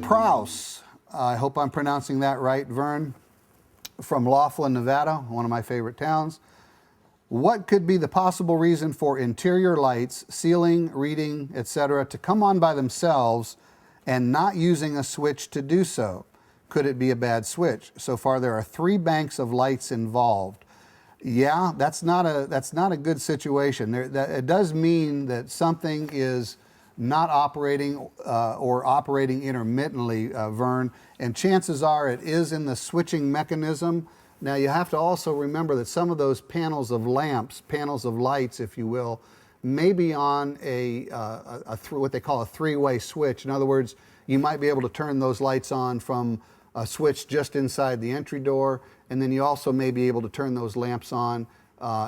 Prouse, I hope I'm pronouncing that right, Vern, from Laughlin, Nevada, one of my favorite towns. What could be the possible reason for interior lights, ceiling, reading, etc., to come on by themselves and not using a switch to do so? Could it be a bad switch? So far, there are 3 banks of lights involved. Yeah, that's not a good situation. It does mean that something is not operating or operating intermittently, Vern, and chances are it is in the switching mechanism. Now you have to also remember that some of those panels of lamps, panels of lights, if you will, may be on what they call a 3-way switch. In other words, you might be able to turn those lights on from a switch just inside the entry door, and then you also may be able to turn those lamps on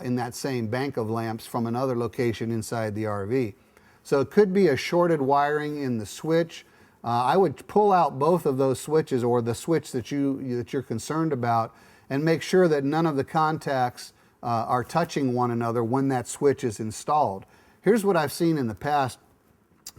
in that same bank of lamps from another location inside the RV. So it could be a shorted wiring in the switch. I would pull out both of those switches, or the switch that you're concerned about, and make sure that none of the contacts are touching one another when that switch is installed. Here's what I've seen in the past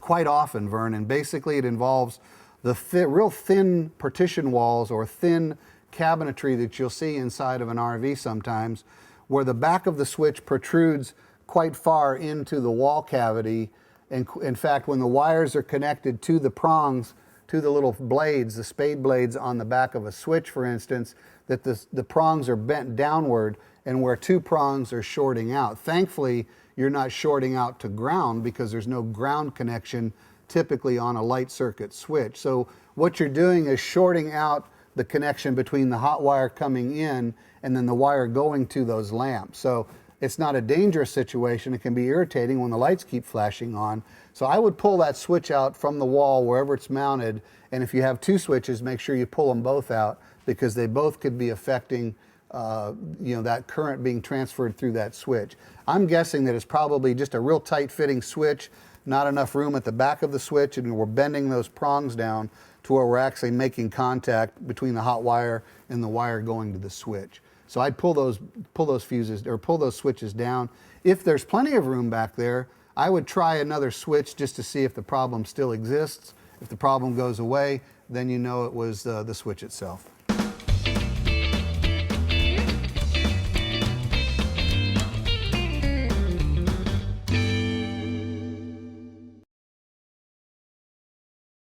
quite often, Vern, and basically it involves the real thin partition walls or thin cabinetry that you'll see inside of an RV sometimes, where the back of the switch protrudes quite far into the wall cavity. And in fact, when the wires are connected to the prongs, to the little blades, the spade blades on the back of a switch, for instance, that the prongs are bent downward, and where 2 prongs are shorting out. Thankfully, you're not shorting out to ground because there's no ground connection typically on a light circuit switch. So what you're doing is shorting out the connection between the hot wire coming in and then the wire going to those lamps. So it's not a dangerous situation. It can be irritating when the lights keep flashing on. So I would pull that switch out from the wall wherever it's mounted, and if you have 2 switches, make sure you pull them both out, because they both could be affecting that current being transferred through that switch. I'm guessing that it's probably just a real tight fitting switch, not enough room at the back of the switch, and we're bending those prongs down to where we're actually making contact between the hot wire and the wire going to the switch. So I'd pull those fuses, or pull those switches down. If there's plenty of room back there, I would try another switch just to see if the problem still exists. If the problem goes away, then you know it was the switch itself.